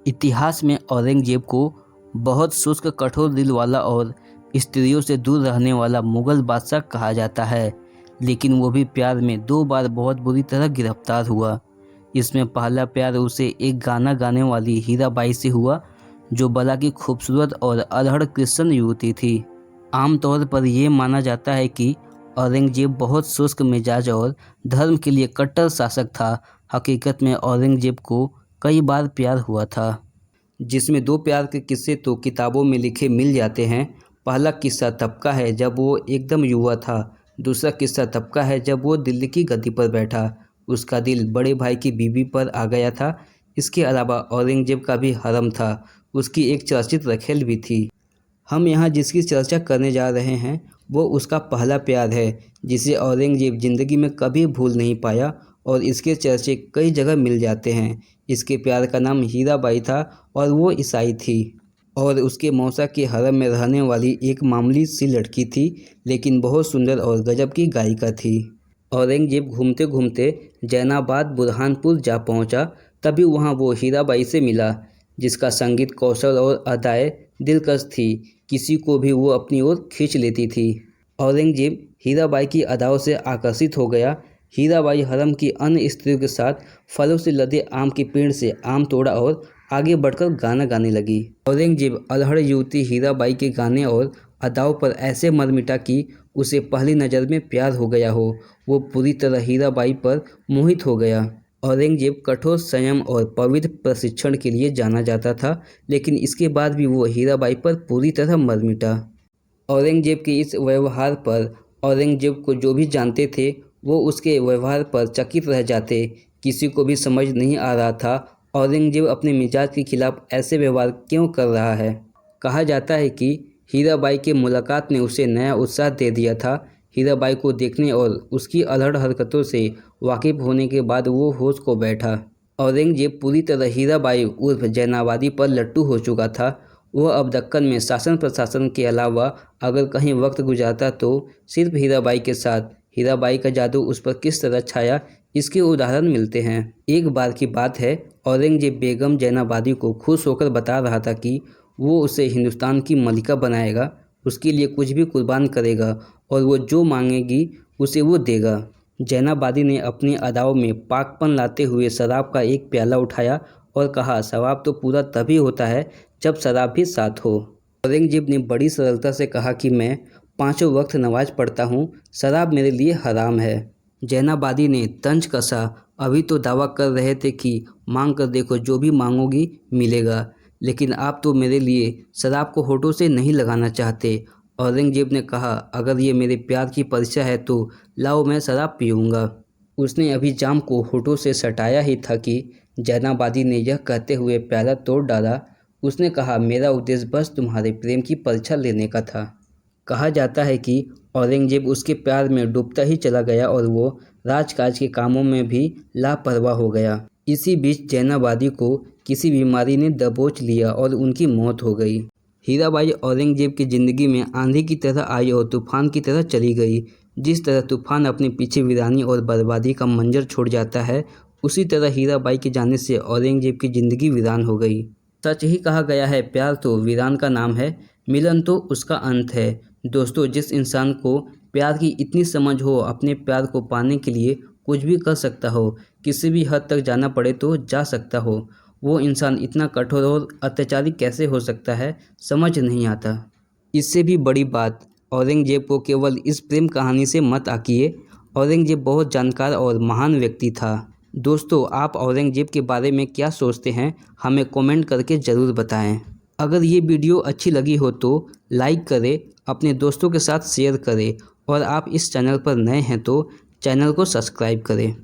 इतिहास में औरंगजेब को बहुत शुष्क, कठोर दिल वाला और स्त्रियों से दूर रहने वाला मुगल बादशाह कहा जाता है, लेकिन वो भी प्यार में 2 बार बहुत बुरी तरह गिरफ्तार हुआ। इसमें पहला प्यार उसे एक गाना गाने वाली हीराबाई से हुआ, जो बला की खूबसूरत और अधड़ क्रिश्चियन युवती थी। आमतौर पर यह माना जाता है कि औरंगजेब बहुत शुष्क मिजाज और धर्म के लिए कट्टर शासक था। हकीकत में औरंगजेब को कई बार प्यार हुआ था, जिसमें 2 प्यार के किस्से तो किताबों में लिखे मिल जाते हैं। पहला किस्सा तब का है जब वो एकदम युवा था। दूसरा किस्सा तब का है जब वो दिल्ली की गद्दी पर बैठा। उसका दिल बड़े भाई की बीवी पर आ गया था। इसके अलावा औरंगजेब का भी हरम था, उसकी एक चर्चित रखेल भी थी। हम यहाँ जिसकी चर्चा करने जा रहे हैं वो उसका पहला प्यार है, जिसे औरंगजेब ज़िंदगी में कभी भूल नहीं पाया और इसके चर्चे कई जगह मिल जाते हैं। इसके प्यार का नाम हीराबाई था और वो ईसाई थी और उसके मौसा के हरम में रहने वाली एक मामूली सी लड़की थी, लेकिन बहुत सुंदर और गजब की गायिका थी। औरंगजेब घूमते घूमते जैनाबाद बुरहानपुर जा पहुंचा। तभी वहां वो हीराबाई से मिला, जिसका संगीत कौशल और अदाएं दिलकश थी। किसी को भी वो अपनी ओर खींच लेती थी। औरंगजेब हीराबाई की अदाओं से आकर्षित हो गया। हीराबाई हरम की अन्य स्त्रियों के साथ फलों से लदे आम के पेड़ से आम तोड़ा और आगे बढ़कर गाना गाने लगी। औरंगजेब अल्हड़ युवती हीराबाई के गाने और अदाओं पर ऐसे मरमिटा कि उसे पहली नज़र में प्यार हो गया हो। वो पूरी तरह हीराबाई पर मोहित हो गया। औरंगजेब कठोर संयम और पवित्र प्रशिक्षण के लिए जाना जाता था, लेकिन इसके बाद भी वो हीराबाई पर पूरी तरह मर मिटा। औरंगजेब के इस व्यवहार पर औरंगजेब को जो भी जानते थे वो उसके व्यवहार पर चकित रह जाते। किसी को भी समझ नहीं आ रहा था औरंगजेब अपने मिजाज के खिलाफ ऐसे व्यवहार क्यों कर रहा है। कहा जाता है कि हीराबाई के मुलाकात ने उसे नया उत्साह दे दिया था। हीराबाई को देखने और उसकी अल्हड़ हरकतों से वाकिफ होने के बाद वो होश को बैठा। औरंगजेब पूरी तरह हीराबाई उर्फ जैनाबादी पर लट्टू हो चुका था। वह अब दक्कन में शासन प्रशासन के अलावा अगर कहीं वक्त गुजारता तो सिर्फ हीराबाई के साथ। हीराबाई का जादू उस पर किस तरह छाया, इसके उदाहरण मिलते हैं। एक बार की बात है, औरंगजेब बेगम जैनाबादी को खुश होकर बता रहा था कि वो उसे हिंदुस्तान की मलिका बनाएगा, उसके लिए कुछ भी कुर्बान करेगा और वो जो मांगेगी उसे वो देगा। जैनाबादी ने अपनी अदाओं में पाकपन लाते हुए शराब का एक प्याला उठाया और कहा, शराब तो पूरा तभी होता है जब शराब भी साथ हो। औरंगजेब ने बड़ी सरलता से कहा कि मैं 5 वक्त नमाज पढ़ता हूँ, शराब मेरे लिए हराम है। जैनाबादी ने तंज कसा, अभी तो दावा कर रहे थे कि मांग कर देखो, जो भी मांगोगी मिलेगा, लेकिन आप तो मेरे लिए शराब को होठों से नहीं लगाना चाहते। औरंगजेब ने कहा, अगर ये मेरे प्यार की परीक्षा है तो लाओ, मैं शराब पीऊँगा। उसने अभी जाम को होठों से सटाया ही था कि जैनाबादी ने यह कहते हुए प्याला तोड़ डाला। उसने कहा, मेरा उद्देश्य बस तुम्हारे प्रेम की परीक्षा लेने का था। कहा जाता है कि औरंगजेब उसके प्यार में डूबता ही चला गया और वो राजकाज के कामों में भी लापरवाह हो गया। इसी बीच जैनाबादी को किसी बीमारी ने दबोच लिया और उनकी मौत हो गई। हीराबाई औरंगजेब की ज़िंदगी में आंधी की तरह आई और तूफान की तरह चली गई। जिस तरह तूफान अपने पीछे वीरानी और बर्बादी का मंजर छोड़ जाता है, उसी तरह हीराबाई के जाने से औरंगजेब की ज़िंदगी वीरान हो गई। सच ही कहा गया है, प्यार तो वीरान का नाम है, मिलन तो उसका अंत है। दोस्तों, जिस इंसान को प्यार की इतनी समझ हो, अपने प्यार को पाने के लिए कुछ भी कर सकता हो, किसी भी हद तक जाना पड़े तो जा सकता हो, वो इंसान इतना कठोर और अत्याचारी कैसे हो सकता है, समझ नहीं आता। इससे भी बड़ी बात, औरंगजेब को केवल इस प्रेम कहानी से मत आंकिए। औरंगजेब बहुत जानकार और महान व्यक्ति था। दोस्तों, आप औरंगजेब के बारे में क्या सोचते हैं, हमें कमेंट करके ज़रूर बताएं। अगर ये वीडियो अच्छी लगी हो तो लाइक करें, अपने दोस्तों के साथ शेयर करें और आप इस चैनल पर नए हैं तो चैनल को सब्सक्राइब करें।